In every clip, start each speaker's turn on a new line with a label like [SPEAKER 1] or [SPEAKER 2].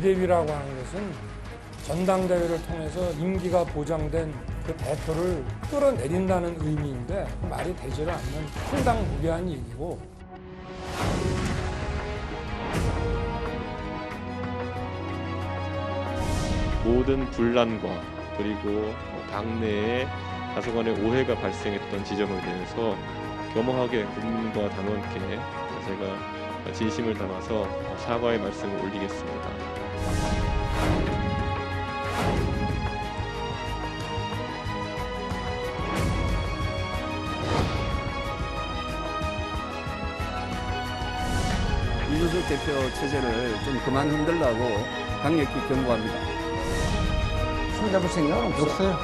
[SPEAKER 1] 비대위라고 하는 것은 전당대회를 통해서 임기가 보장된 그 대표를 끌어내린다는 의미인데 말이 되지를 않는 황당무계한 얘기고,
[SPEAKER 2] 모든 분란과 그리고 당내에 다소간의 오해가 발생했던 지점에 대해서 겸허하게 국민과 당원께 제가 진심을 담아서 사과의 말씀을 올리겠습니다.
[SPEAKER 3] 이준석 대표 체제를 좀 그만 흔들라고 강력히 경고합니다. 손잡을 생각은
[SPEAKER 4] 없어요.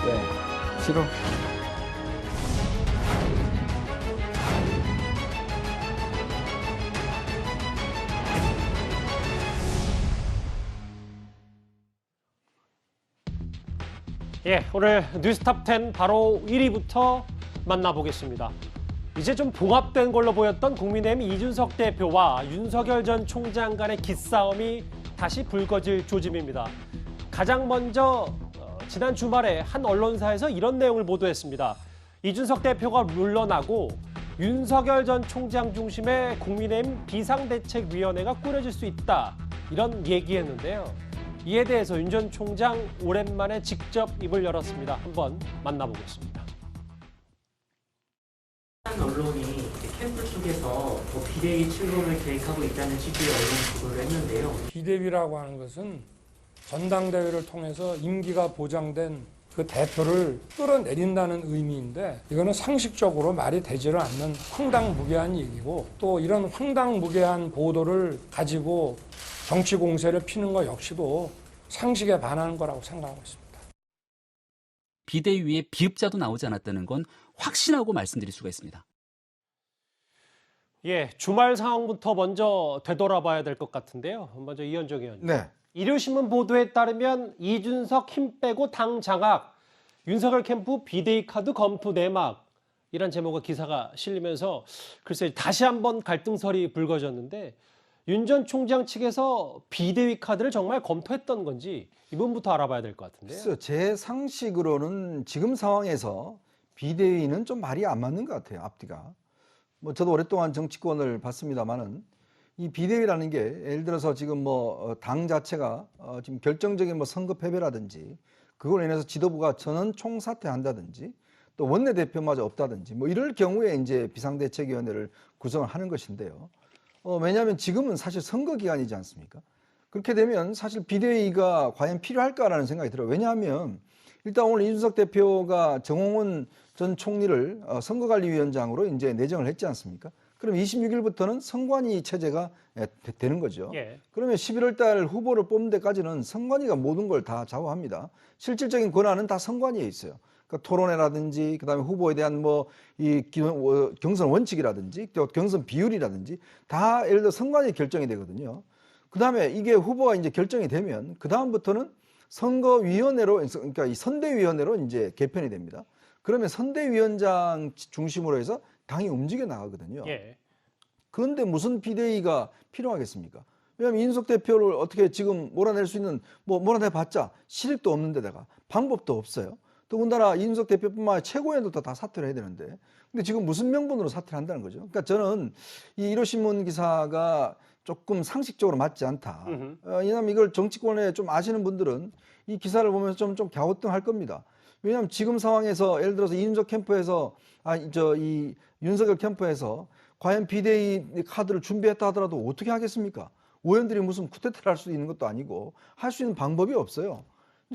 [SPEAKER 3] 네.
[SPEAKER 4] 싫어.
[SPEAKER 5] 예, 오늘 뉴스탑 10 바로 1위부터 만나보겠습니다. 이제 좀 봉합된 걸로 보였던 국민의힘 이준석 대표와 윤석열 전 총장 간의 기싸움이 다시 불거질 조짐입니다. 가장 먼저 지난 주말에 한 언론사에서 이런 내용을 보도했습니다. 이준석 대표가 물러나고 윤석열 전 총장 중심의 국민의힘 비상대책위원회가 꾸려질 수 있다, 이런 얘기했는데요. 이에 대해서 윤 전 총장 오랜만에 직접 입을 열었습니다. 한번 만나보겠습니다.
[SPEAKER 6] 언론이 캠프 쪽에서 비대위 출범을 계획하고 있다는 취지의 언론 보도를 했는데요.
[SPEAKER 1] 비대위라고 하는 것은 전당대회를 통해서 임기가 보장된 그 대표를 끌어내린다는 의미인데, 이거는 상식적으로 말이 되지를 않는 황당무계한 얘기고, 또 이런 황당무계한 보도를 가지고 정치 공세를 피는 것 역시도 상식에 반하는 거라고 생각하고 있습니다.
[SPEAKER 7] 비대위에 비읍자도 나오지 않았다는 건 확신하고 말씀드릴 수가 있습니다.
[SPEAKER 5] 예, 주말 상황부터 먼저 되돌아봐야 될 것 같은데요. 먼저 이현정 의원님.
[SPEAKER 4] 네.
[SPEAKER 5] 일요신문 보도에 따르면 이준석 힘 빼고 당 장악, 윤석열 캠프 비대위 카드 검토 내막, 이란 제목의 기사가 실리면서 글쎄 다시 한번 갈등설이 불거졌는데, 윤 전 총장 측에서 비대위 카드를 정말 검토했던 건지 이 부분부터 알아봐야 될 것 같은데요.
[SPEAKER 4] 글쎄요, 제 상식으로는 지금 상황에서 비대위는 좀 말이 안 맞는 것 같아요, 앞뒤가. 뭐 저도 오랫동안 정치권을 봤습니다만은 이 비대위라는 게 예를 들어서 지금 당 자체가 지금 결정적인 선거 패배라든지 그걸로 인해서 지도부가 전원 총사퇴한다든지 또 원내대표마저 없다든지 이럴 경우에 이제 비상대책위원회를 구성을 하는 것인데요. 왜냐하면 지금은 사실 선거 기간이지 않습니까? 그렇게 되면 사실 비대위가 과연 필요할까라는 생각이 들어요. 왜냐하면 일단 오늘 이준석 대표가 정홍원 전 총리를 선거관리위원장으로 이제 내정을 했지 않습니까? 그럼 26일부터는 선관위 체제가 되는 거죠.
[SPEAKER 5] 예.
[SPEAKER 4] 그러면 11월 달 후보를 뽑는 데까지는 선관위가 모든 걸 다 좌우합니다. 실질적인 권한은 다 선관위에 있어요. 그러니까 토론회라든지 그다음에 후보에 대한 이 경선 원칙이라든지 또 경선 비율이라든지 다 예를 들어 선관위 결정이 되거든요. 그다음에 이게 후보가 이제 결정이 되면 그다음부터는 선거위원회로, 그러니까 이 선대위원회로 이제 개편이 됩니다. 그러면 선대위원장 중심으로 해서 당이 움직여 나가거든요.
[SPEAKER 5] 예.
[SPEAKER 4] 그런데 무슨 비대위가 필요하겠습니까? 왜냐하면 이준석 대표를 어떻게 지금 몰아낼 수 있는, 몰아내봤자 실익도 없는 데다가 방법도 없어요. 더군다나 이준석 대표뿐만 아니라 최고위원들도 다 사퇴를 해야 되는데, 근데 지금 무슨 명분으로 사퇴를 한다는 거죠? 그러니까 저는 이 1호신문 기사가 조금 상식적으로 맞지 않다. 왜냐하면 이걸 정치권에 좀 아시는 분들은 이 기사를 보면서 좀 갸우뚱할 겁니다. 왜냐하면 지금 상황에서 예를 들어서 이준석 캠프에서 이 윤석열 캠프에서 과연 비대위 카드를 준비했다 하더라도 어떻게 하겠습니까? 의원들이 무슨 쿠데타를 할 수 있는 것도 아니고 할 수 있는 방법이 없어요.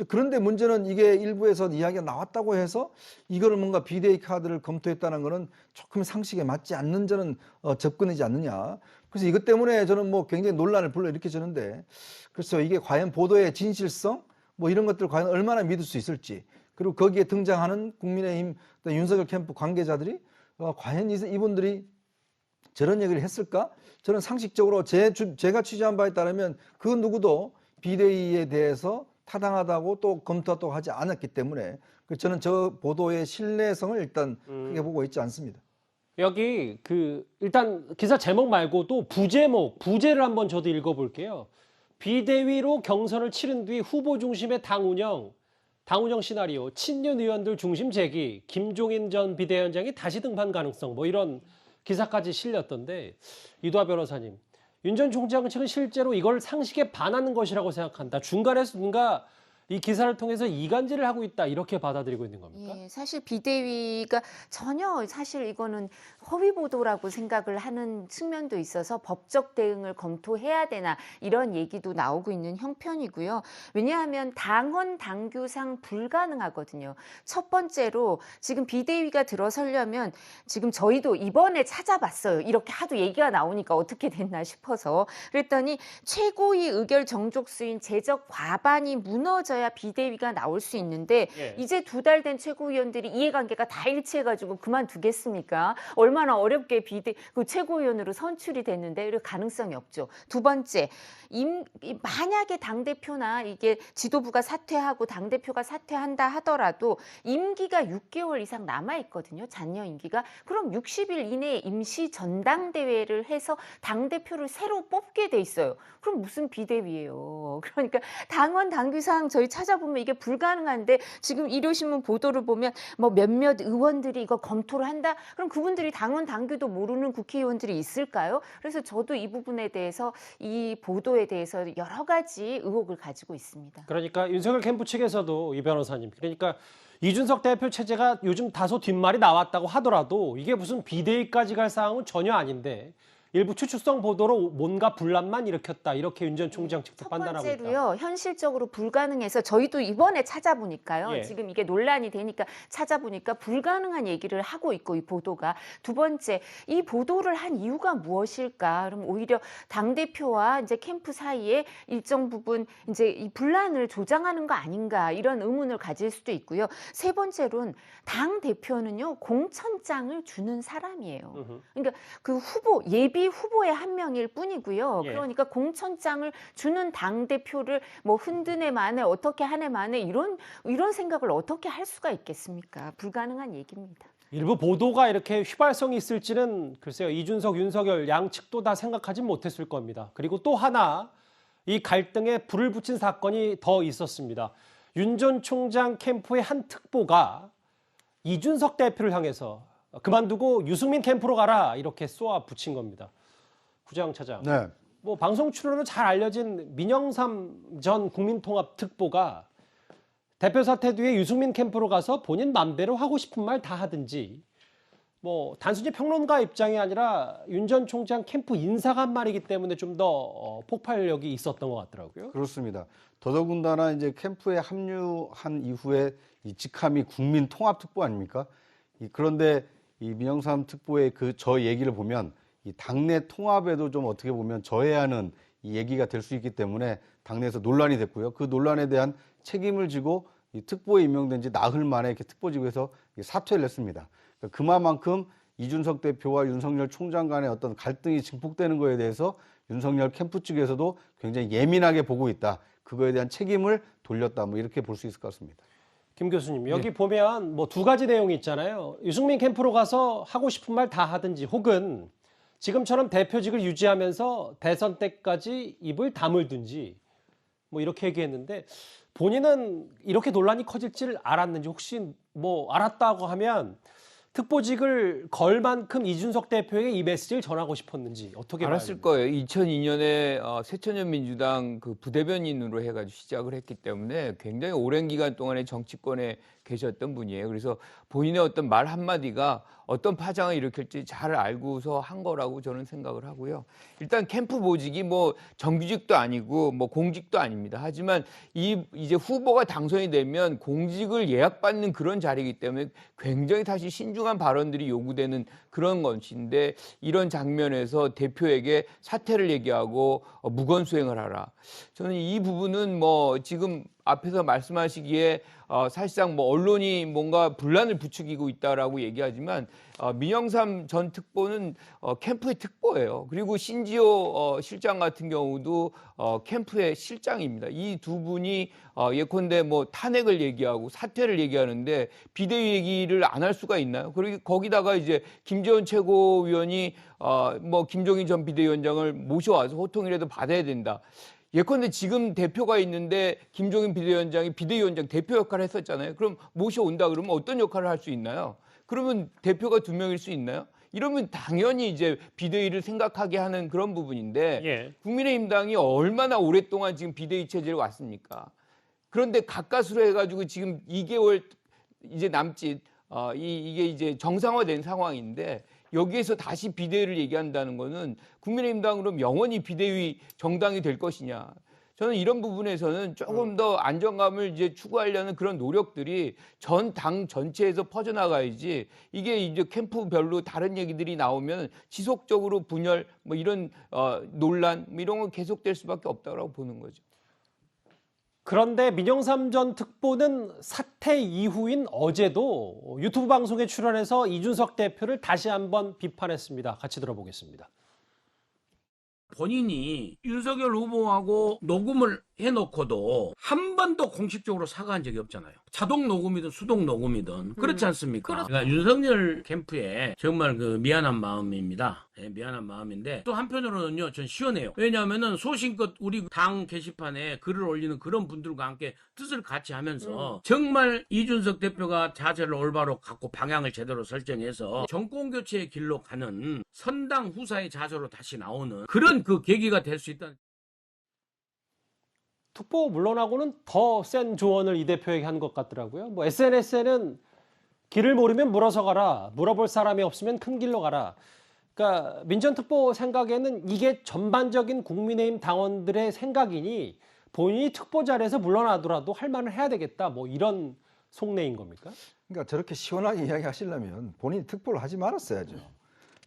[SPEAKER 4] 그런데 문제는 이게 일부에서 이야기가 나왔다고 해서 이거를 뭔가 비대위 카드를 검토했다는 거는 조금 상식에 맞지 않는 저는 접근이지 않느냐. 그래서 이것 때문에 저는 굉장히 논란을 불러일으켜지는데, 글쎄요, 이게 과연 보도의 진실성 이런 것들을 과연 얼마나 믿을 수 있을지, 그리고 거기에 등장하는 국민의힘 윤석열 캠프 관계자들이 과연 이분들이 저런 얘기를 했을까? 저는 상식적으로 제가 취재한 바에 따르면 그 누구도 비대위에 대해서 타당하다고 또 검토도 하지 않았기 때문에 저는 저 보도의 신뢰성을 일단 크게 보고 있지 않습니다.
[SPEAKER 5] 여기 일단 기사 제목 말고도 부제목, 부제를 한번 저도 읽어볼게요. 비대위로 경선을 치른 뒤 후보 중심의 당 운영 시나리오, 친윤 의원들 중심 재기, 김종인 전 비대위원장이 다시 등판 가능성 뭐 이런 기사까지 실렸던데 이도하 변호사님, 윤 전 총장 측은 실제로 이걸 상식에 반하는 것이라고 생각한다. 중간에서 뭔가 이 기사를 통해서 이간질을 하고 있다 이렇게 받아들이고 있는 겁니까?
[SPEAKER 8] 예, 사실 비대위가 전혀 사실 이거는 허위 보도라고 생각을 하는 측면도 있어서 법적 대응을 검토해야 되나 이런 얘기도 나오고 있는 형편이고요. 왜냐하면 당헌 당규상 불가능하거든요. 첫 번째로 지금 비대위가 들어서려면 지금 저희도 이번에 찾아봤어요. 이렇게 하도 얘기가 나오니까 어떻게 됐나 싶어서 그랬더니 최고위 의결 정족수인 제적 과반이 무너져 비대위가 나올 수 있는데
[SPEAKER 5] 예.
[SPEAKER 8] 이제 2달 된 최고위원들이 이해관계가 다 일치해가지고 그만두겠습니까? 얼마나 어렵게 그 최고위원으로 선출이 됐는데 이럴 가능성이 없죠. 두 번째, 만약에 당대표나 이게 지도부가 사퇴하고 당대표가 사퇴한다 하더라도 임기가 6개월 이상 남아있거든요. 잔여 임기가. 그럼 60일 이내에 임시 전당대회를 해서 당대표를 새로 뽑게 돼 있어요. 그럼 무슨 비대위예요. 그러니까 당원 당규상 저희 찾아보면 이게 불가능한데 지금 일요신문 보도를 보면 뭐 몇몇 의원들이 이거 검토를 한다? 그럼 그분들이 당원 당규도 모르는 국회의원들이 있을까요? 그래서 저도 이 부분에 대해서 이 보도에 대해서 여러 가지 의혹을 가지고 있습니다.
[SPEAKER 5] 그러니까 윤석열 캠프 측에서도 이 변호사님, 그러니까 이준석 대표 체제가 요즘 다소 뒷말이 나왔다고 하더라도 이게 무슨 비대위까지 갈 상황은 전혀 아닌데 일부 추측성 보도로 뭔가 분란만 일으켰다 이렇게 윤 전 총장 측도 판단하고 있다.
[SPEAKER 8] 첫 번째로요. 현실적으로 불가능해서 저희도 이번에 찾아보니까요.
[SPEAKER 5] 예.
[SPEAKER 8] 지금 이게 논란이 되니까 찾아보니까 불가능한 얘기를 하고 있고 이 보도가. 두 번째, 이 보도를 한 이유가 무엇일까? 그럼 오히려 당대표와 이제 캠프 사이에 일정 부분 이제 이 분란을 조장하는 거 아닌가 이런 의문을 가질 수도 있고요. 세 번째로는 당대표는요. 공천장을 주는 사람이에요. 그러니까 그 후보 예비 후보의 한 명일 뿐이고요.
[SPEAKER 5] 예.
[SPEAKER 8] 그러니까 공천장을 주는 당대표를 뭐 흔드네 마네 어떻게 하네 마네 이런 생각을 어떻게 할 수가 있겠습니까? 불가능한 얘기입니다.
[SPEAKER 5] 일부 보도가 이렇게 휘발성이 있을지는 글쎄요. 이준석, 윤석열 양측도 다 생각하진 못했을 겁니다. 그리고 또 하나 이 갈등에 불을 붙인 사건이 더 있었습니다. 윤 전 총장 캠프의 한 특보가 이준석 대표를 향해서 그만두고 유승민 캠프로 가라 이렇게 쏘아 붙인 겁니다. 구자영 차장.
[SPEAKER 4] 네.
[SPEAKER 5] 뭐 방송 출연으로 잘 알려진 민영삼 전 국민통합특보가 대표 사퇴 뒤에 유승민 캠프로 가서 본인 맘대로 하고 싶은 말 다 하든지 뭐 단순히 평론가 입장이 아니라 윤 전 총장 캠프 인사가 한 말이기 때문에 좀 더 폭발력이 있었던 것 같더라고요.
[SPEAKER 9] 그렇습니다. 더더군다나 이제 캠프에 합류한 이후에 이 직함이 국민통합특보 아닙니까? 그런데 이 민영삼 특보의 저 얘기를 보면 이 당내 통합에도 좀 어떻게 보면 저해하는 이 얘기가 될 수 있기 때문에 당내에서 논란이 됐고요. 그 논란에 대한 책임을 지고 이 특보에 임명된 지 나흘 만에 이렇게 특보직에서 사퇴를 했습니다. 그러니까 그만큼 이준석 대표와 윤석열 총장 간의 어떤 갈등이 증폭되는 거에 대해서 윤석열 캠프 측에서도 굉장히 예민하게 보고 있다. 그거에 대한 책임을 돌렸다. 뭐 이렇게 볼 수 있을 것 같습니다.
[SPEAKER 5] 김 교수님, 여기 보면 뭐 두 가지 내용이 있잖아요. 유승민 캠프로 가서 하고 싶은 말 다 하든지 혹은 지금처럼 대표직을 유지하면서 대선 때까지 입을 다물든지 뭐 이렇게 얘기했는데 본인은 이렇게 논란이 커질 줄 알았는지 혹시 뭐 알았다고 하면 특보직을 걸 만큼 이준석 대표에게 이 메시지를 전하고 싶었는지 어떻게
[SPEAKER 10] 알았을 거예요. 2002년에 새천년 민주당 그 부대변인으로 해가지고 시작을 했기 때문에 굉장히 오랜 기간 동안에 정치권에 계셨던 분이에요. 그래서 본인의 어떤 말 한마디가 어떤 파장을 일으킬지 잘 알고서 한 거라고 저는 생각을 하고요. 일단 캠프 보직이 뭐 정규직도 아니고 뭐 공직도 아닙니다. 하지만 이제 후보가 당선이 되면 공직을 예약받는 그런 자리이기 때문에 굉장히 사실 신중한 발언들이 요구되는 그런 것인데 이런 장면에서 대표에게 사퇴를 얘기하고 무건수행을 하라. 저는 이 부분은 뭐 지금 앞에서 말씀하시기에 사실상 뭐 언론이 뭔가 분란을 부추기고 있다라고 얘기하지만 민영삼 전 특보는 캠프의 특보예요. 그리고 신지호 실장 같은 경우도 캠프의 실장입니다. 이 두 분이 예컨대 뭐 탄핵을 얘기하고 사퇴를 얘기하는데 비대위 얘기를 안 할 수가 있나요? 그리고 거기다가 이제 김재원 최고위원이 뭐 김종인 전 비대위원장을 모셔와서 호통이라도 받아야 된다. 예컨대 지금 대표가 있는데 김종인 비대위원장이 비대위원장 대표 역할을 했었잖아요. 그럼 모셔온다 그러면 어떤 역할을 할 수 있나요? 그러면 대표가 2명일 수 있나요? 이러면 당연히 이제 비대위를 생각하게 하는 그런 부분인데
[SPEAKER 5] 예.
[SPEAKER 10] 국민의힘당이 얼마나 오랫동안 지금 비대위 체제를 왔습니까? 그런데 가까스로 해가지고 지금 2개월 이제 남짓 이게 이제 정상화된 상황인데 여기에서 다시 비대위를 얘기한다는 거는 국민의힘당으로 영원히 비대위 정당이 될 것이냐. 저는 이런 부분에서는 조금 더 안정감을 이제 추구하려는 그런 노력들이 전 당 전체에서 퍼져나가야지 이게 이제 캠프별로 다른 얘기들이 나오면 지속적으로 분열 뭐 이런 논란 뭐 이런 건 계속될 수밖에 없다고 보는 거죠.
[SPEAKER 5] 그런데 민영삼 전 특보는 사퇴 이후인 어제도 유튜브 방송에 출연해서 이준석 대표를 다시 한번 비판했습니다. 같이 들어보겠습니다.
[SPEAKER 11] 본인이 윤석열 후보하고 녹음을 해놓고도 한 번도 공식적으로 사과한 적이 없잖아요. 자동 녹음이든 수동 녹음이든 그렇지 않습니까? 그러니까 윤석열 캠프에 정말 그 미안한 마음입니다. 네, 미안한 마음인데 또 한편으로는요, 전 시원해요. 왜냐하면은 소신껏 우리 당 게시판에 글을 올리는 그런 분들과 함께 뜻을 같이 하면서 정말 이준석 대표가 자세를 올바로 갖고 방향을 제대로 설정해서 정권 교체의 길로 가는 선당 후사의 자세로 다시 나오는 그런 그 계기가 될 수 있다.
[SPEAKER 5] 특보 물러나고는 더 센 조언을 이 대표에게 한 것 같더라고요. 뭐 SNS에는 길을 모르면 물어서 가라. 물어볼 사람이 없으면 큰 길로 가라. 그러니까 민 전 특보 생각에는 이게 전반적인 국민의힘 당원들의 생각이니 본인이 특보 자리에서 물러나더라도 할 말을 해야 되겠다. 뭐 이런 속내인 겁니까?
[SPEAKER 4] 그러니까 저렇게 시원하게 이야기하시려면 본인이 특보를 하지 말았어야죠.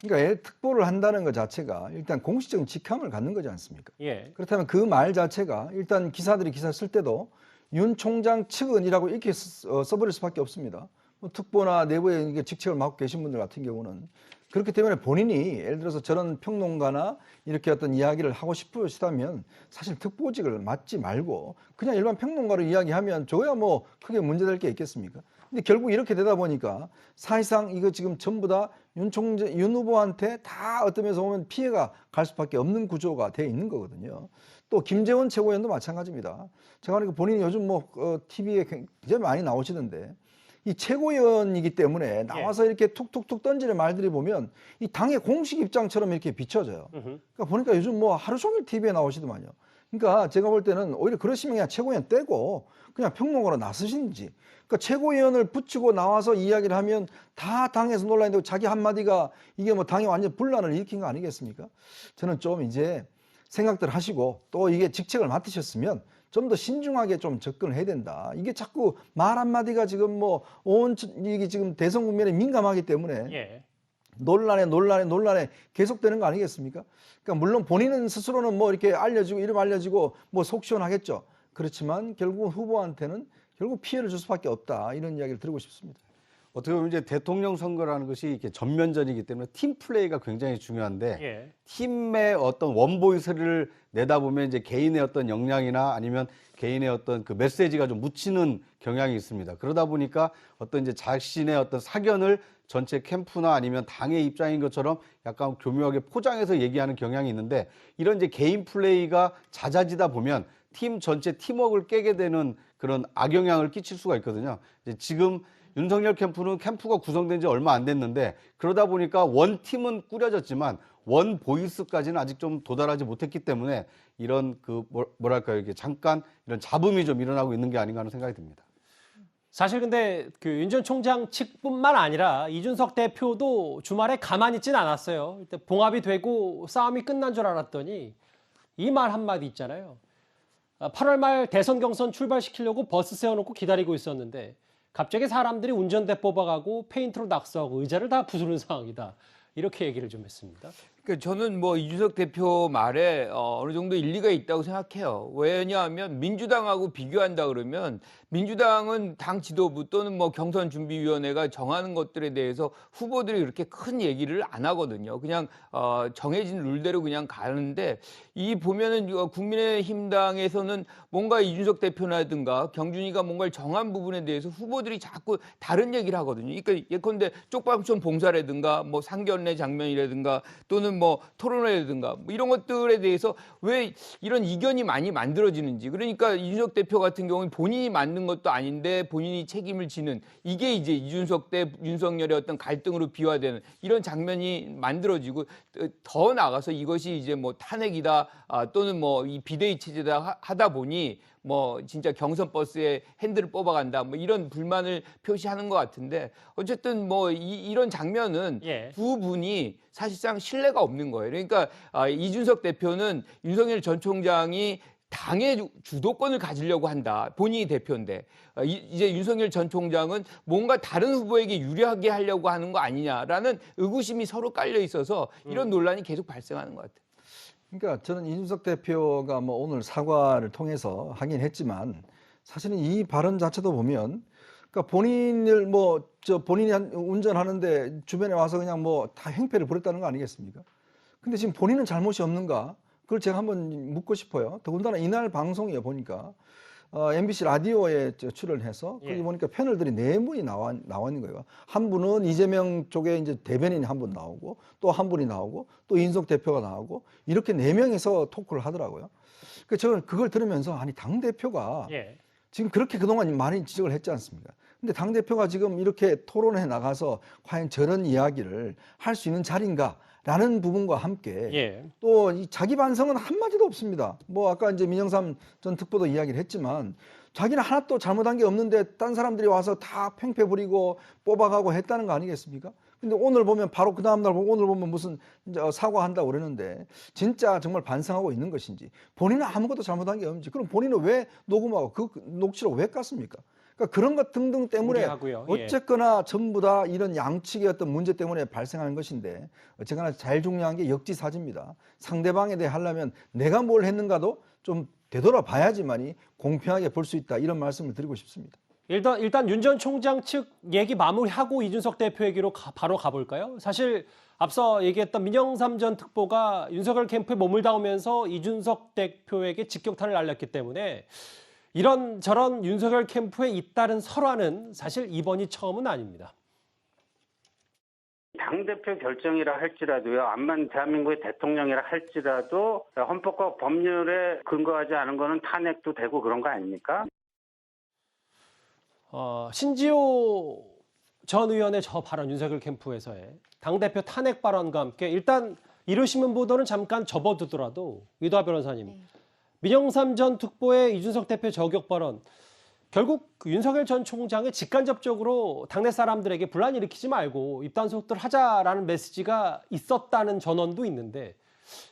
[SPEAKER 4] 그러니까 특보를 한다는 것 자체가 일단 공식적인 직함을 갖는 거지 않습니까?
[SPEAKER 5] 예.
[SPEAKER 4] 그렇다면 그 말 자체가 일단 기사들이 기사 쓸 때도 윤 총장 측은이라고 이렇게 써버릴 수밖에 없습니다. 뭐 특보나 내부에 이게 직책을 맡고 계신 분들 같은 경우는 그렇기 때문에 본인이 예를 들어서 저런 평론가나 이렇게 어떤 이야기를 하고 싶으시다면 사실 특보직을 맡지 말고 그냥 일반 평론가로 이야기하면 저야 뭐 크게 문제될 게 있겠습니까? 근데 결국 이렇게 되다 보니까 사실상 이거 지금 전부 다 윤 후보한테 다 어떤 면에서 보면 피해가 갈 수밖에 없는 구조가 되어 있는 거거든요. 또 김재원 최고위원도 마찬가지입니다. 제가 보니까 본인이 요즘 뭐 TV에 굉장히 많이 나오시는데 이 최고위원이기 때문에 나와서 이렇게 툭툭툭 던지는 말들이 보면 이 당의 공식 입장처럼 이렇게 비춰져요. 그러니까 보니까 요즘 뭐 하루 종일 TV에 나오시더만요. 그러니까 제가 볼 때는 오히려 그러시면 그냥 최고위원 떼고 그냥 평론가로 나서시는지. 그러니까 최고위원을 붙이고 나와서 이야기를 하면 다 당에서 논란이 되고 자기 한마디가 이게 뭐 당에 완전 분란을 일으킨 거 아니겠습니까? 저는 좀 이제 생각들 하시고 또 이게 직책을 맡으셨으면 좀 더 신중하게 좀 접근을 해야 된다. 이게 자꾸 말 한마디가 지금 뭐 이게 지금 대선 국면에 민감하기 때문에 논란에 계속되는 거 아니겠습니까? 그러니까 물론 본인은 스스로는 뭐 이렇게 알려지고 이름 알려지고 뭐 속 시원하겠죠. 그렇지만 결국 후보한테는 결국 피해를 줄 수밖에 없다. 이런 이야기를 드리고 싶습니다.
[SPEAKER 9] 어떻게 보면 이제 대통령 선거라는 것이 이렇게 전면전이기 때문에 팀 플레이가 굉장히 중요한데 팀의 어떤 원보이스를 내다보면 이제 개인의 어떤 역량이나 아니면 개인의 어떤 그 메시지가 좀 묻히는 경향이 있습니다. 그러다 보니까 어떤 이제 자신의 어떤 사견을 전체 캠프나 아니면 당의 입장인 것처럼 약간 교묘하게 포장해서 얘기하는 경향이 있는데 이런 이제 개인 플레이가 잦아지다 보면 팀 전체 팀워크를 깨게 되는 그런 악영향을 끼칠 수가 있거든요. 이제 지금 윤석열 캠프가 구성된 지 얼마 안 됐는데 그러다 보니까 원팀은 꾸려졌지만 원 보이스까지는 아직 좀 도달하지 못했기 때문에 이런 그 뭐랄까요, 이게 잠깐 이런 잡음이 좀 일어나고 있는 게 아닌가 하는 생각이 듭니다.
[SPEAKER 5] 사실 근데 그 윤 전 총장 측뿐만 아니라 이준석 대표도 주말에 가만히 있진 않았어요. 일단 봉합이 되고 싸움이 끝난 줄 알았더니 이 말 한마디 있잖아요. 8월 말 대선 경선 출발시키려고 버스 세워놓고 기다리고 있었는데 갑자기 사람들이 운전대 뽑아가고 페인트로 낙서하고 의자를 다 부수는 상황이다. 이렇게 얘기를 좀 했습니다.
[SPEAKER 10] 그러니까 저는 뭐 이준석 대표 말에 어느 정도 일리가 있다고 생각해요. 왜냐하면 민주당하고 비교한다 그러면 민주당은 당 지도부 또는 뭐 경선준비위원회가 정하는 것들에 대해서 후보들이 그렇게 큰 얘기를 안 하거든요. 그냥 정해진 룰대로 그냥 가는데 이 보면은 국민의힘당에서는 뭔가 이준석 대표라든가 경준이가 뭔가를 정한 부분에 대해서 후보들이 자꾸 다른 얘기를 하거든요. 그러니까 예컨대 쪽방촌 봉사라든가 뭐 상견례 장면이라든가 또는 또는 뭐 토론회라든가 뭐 이런 것들에 대해서 왜 이런 이견이 많이 만들어지는지. 그러니까 이준석 대표 같은 경우는 본인이 만든 것도 아닌데 본인이 책임을 지는, 이게 이제 이준석 대 윤석열의 어떤 갈등으로 비화되는 이런 장면이 만들어지고, 더 나아가서 이것이 이제 뭐 탄핵이다 또는 뭐 이 비대위 체제다 하다 보니 뭐 진짜 경선 버스에 핸들을 뽑아간다 뭐 이런 불만을 표시하는 것 같은데, 어쨌든 뭐 이런 장면은
[SPEAKER 5] 예.
[SPEAKER 10] 두 분이 사실상 신뢰가 없는 거예요. 그러니까 이준석 대표는 윤석열 전 총장이 당의 주도권을 가지려고 한다. 본인이 대표인데 이제 윤석열 전 총장은 뭔가 다른 후보에게 유리하게 하려고 하는 거 아니냐라는 의구심이 서로 깔려 있어서 이런 논란이 계속 발생하는 것 같아요.
[SPEAKER 4] 그러니까 저는 이준석 대표가 뭐 오늘 사과를 통해서 하긴 했지만 사실은 이 발언 자체도 보면, 그러니까 본인을 뭐 본인이 운전하는데 주변에 와서 그냥 뭐 다 행패를 부렸다는 거 아니겠습니까? 근데 지금 본인은 잘못이 없는가? 그걸 제가 한번 묻고 싶어요. 더군다나 이날 방송에 보니까 MBC 라디오에 출연해서 거기
[SPEAKER 5] 예.
[SPEAKER 4] 보니까 패널들이 4분이 나와 있는 거예요. 한 분은 이재명 쪽에 이제 대변인이 한 분 나오고, 또 한 분이 나오고, 또 이준석 대표가 나오고, 이렇게 4명이서 토크를 하더라고요. 그래서 저는 그걸 들으면서 아니 당 대표가
[SPEAKER 5] 예.
[SPEAKER 4] 지금 그렇게 그동안 많이 지적을 했지 않습니까? 근데 당 대표가 지금 이렇게 토론에 나가서 과연 저런 이야기를 할 수 있는 자리인가? 라는 부분과 함께
[SPEAKER 5] 예.
[SPEAKER 4] 또 이 자기 반성은 한마디도 없습니다. 뭐 아까 이제 민영삼 전 특보도 이야기를 했지만 자기는 하나도 잘못한 게 없는데 딴 사람들이 와서 다 팽패 부리고 뽑아가고 했다는 거 아니겠습니까? 근데 오늘 보면 바로 그 다음 날 보면 오늘 보면 무슨 사과한다고 그러는데 진짜 정말 반성하고 있는 것인지, 본인은 아무것도 잘못한 게 없는지, 그럼 본인은 왜 녹음하고 그 녹취록 왜 깠습니까? 그러니까 그런 것 등등 때문에
[SPEAKER 5] 우려하고요. 예.
[SPEAKER 4] 어쨌거나 전부 다 이런 양측의 어떤 문제 때문에 발생하는 것인데, 어쨌거나 제일 중요한 게 역지사지입니다. 상대방에 대해 하려면 내가 뭘 했는가도 좀 되돌아봐야지만이 공평하게 볼 수 있다, 이런 말씀을 드리고 싶습니다.
[SPEAKER 5] 일단 윤 전 총장 측 얘기 마무리하고 이준석 대표 얘기로 바로 가볼까요? 사실 앞서 얘기했던 민영삼 전 특보가 윤석열 캠프에 몸을 담으면서 이준석 대표에게 직격탄을 날렸기 때문에 이런저런 윤석열 캠프에 잇따른 설화는 사실 이번이 처음은 아닙니다.
[SPEAKER 12] 당대표 결정이라 할지라도요, 암만 대한민국의 대통령이라 할지라도 헌법과 법률에 근거하지 않은 거는 탄핵도 되고 그런 거 아닙니까?
[SPEAKER 5] 신지호 전 의원의 저 발언, 윤석열 캠프에서의 당대표 탄핵 발언과 함께 일단 이루신문 보도는 잠깐 접어두더라도 이도하 변호사님, 민영삼 전 특보의 이준석 대표 저격 발언, 결국 윤석열 전 총장의 직간접적으로 당내 사람들에게 분란 일으키지 말고 입단속들 하자라는 메시지가 있었다는 전언도 있는데,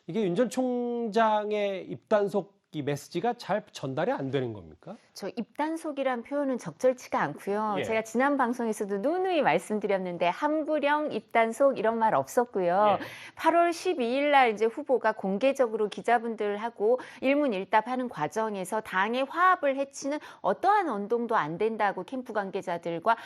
[SPEAKER 5] 이게 윤 전 총장의 입단속 이 메시지가 잘 전달이 안 되는 겁니까?
[SPEAKER 8] 저 입단속이란 표현은 적절치가 않고요.
[SPEAKER 5] 예.
[SPEAKER 8] 제가 지난 방송에서도 누누이 말씀드렸는데 함부령 입단속 이런 말 없었고요.
[SPEAKER 5] 예.
[SPEAKER 8] 8월 12일 날 이제 후보가 공개적으로 기자분들하고 일문일답하는 과정에서 당의 화합을 해치는 어떠한 언동도 안 된다고 캠프 관계자들과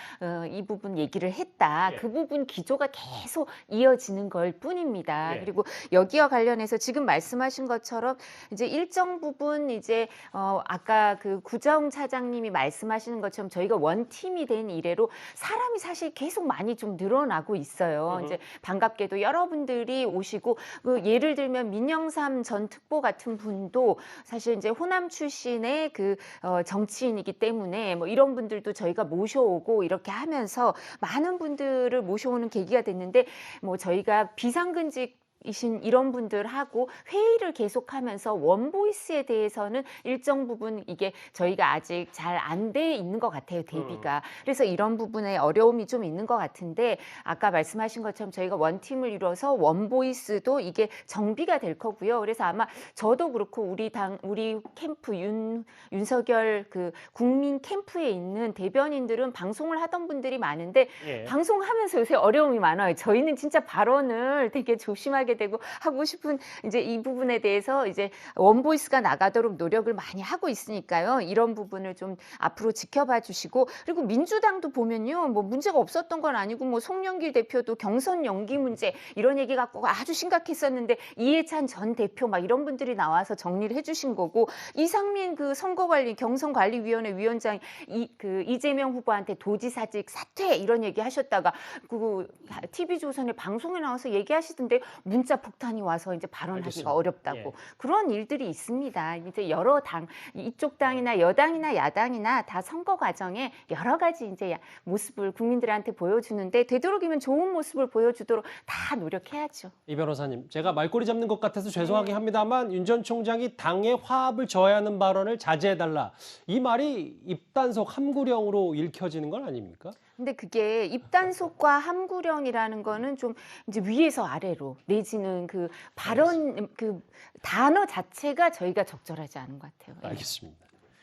[SPEAKER 8] 이 부분 얘기를 했다.
[SPEAKER 5] 예.
[SPEAKER 8] 그 부분 기조가 계속 이어지는 걸 뿐입니다.
[SPEAKER 5] 예.
[SPEAKER 8] 그리고 여기와 관련해서 지금 말씀하신 것처럼 이제 일정 부분 이제 아까 그 구정 차장님이 말씀하시는 것처럼 저희가 원팀이 된 이래로 사람이 사실 계속 많이 좀 늘어나고 있어요. 이제 반갑게도 여러분들이 오시고, 예를 들면 민영삼 전 특보 같은 분도 사실 이제 호남 출신의 그 정치인이기 때문에 뭐 이런 분들도 저희가 모셔오고 이렇게 하면서 많은 분들을 모셔오는 계기가 됐는데, 뭐 저희가 비상근직 이신 이런 분들하고 회의를 계속하면서 원보이스에 대해서는 일정 부분 이게 저희가 아직 잘 안 돼 있는 것 같아요, 대비가. 그래서 이런 부분에 어려움이 좀 있는 것 같은데, 아까 말씀하신 것처럼 저희가 원팀을 이뤄서 원보이스도 이게 정비가 될 거고요. 그래서 아마 저도 그렇고 우리 캠프 윤석열 그 국민 캠프에 있는 대변인들은 방송을 하던 분들이 많은데
[SPEAKER 5] 예.
[SPEAKER 8] 방송하면서 요새 어려움이 많아요. 저희는 진짜 발언을 되게 조심하게 되고 하고 싶은 이제 이 부분에 대해서 이제 원보이스가 나가도록 노력을 많이 하고 있으니까요. 이런 부분을 좀 앞으로 지켜봐 주시고, 그리고 민주당도 보면요, 뭐 문제가 없었던 건 아니고 뭐 송영길 대표도 경선 연기 문제 이런 얘기 갖고 아주 심각했었는데 이해찬 전 대표 막 이런 분들이 나와서 정리를 해주신 거고, 이상민 그 선거관리 경선관리위원회 위원장 이재명 후보한테 도지사직 사퇴 이런 얘기 하셨다가 그 TV조선의 방송에 나와서 얘기하시던데 문자 폭탄이 와서 이제 발언하기가
[SPEAKER 5] 알겠습니다.
[SPEAKER 8] 어렵다고
[SPEAKER 5] 예.
[SPEAKER 8] 그런 일들이 있습니다. 이제 여러 당 이쪽 당이나 여당이나 야당이나 다 선거 과정에 여러 가지 이제 모습을 국민들한테 보여주는데 되도록이면 좋은 모습을 보여주도록 다 노력해야죠.
[SPEAKER 5] 이 변호사님, 제가 말꼬리 잡는 것 같아서 죄송하긴 합니다만 윤 전 총장이 당의 화합을 저해하는 발언을 자제해달라. 이 말이 입단속 함구령으로 읽혀지는 건 아닙니까?
[SPEAKER 8] 근데 그게 입단속과 함구령이라는 거는 좀 이제 위에서 아래로 내지는 그 발언 그 단어 자체가 저희가 적절하지 않은 것 같아요. 예.
[SPEAKER 5] 알겠습니다.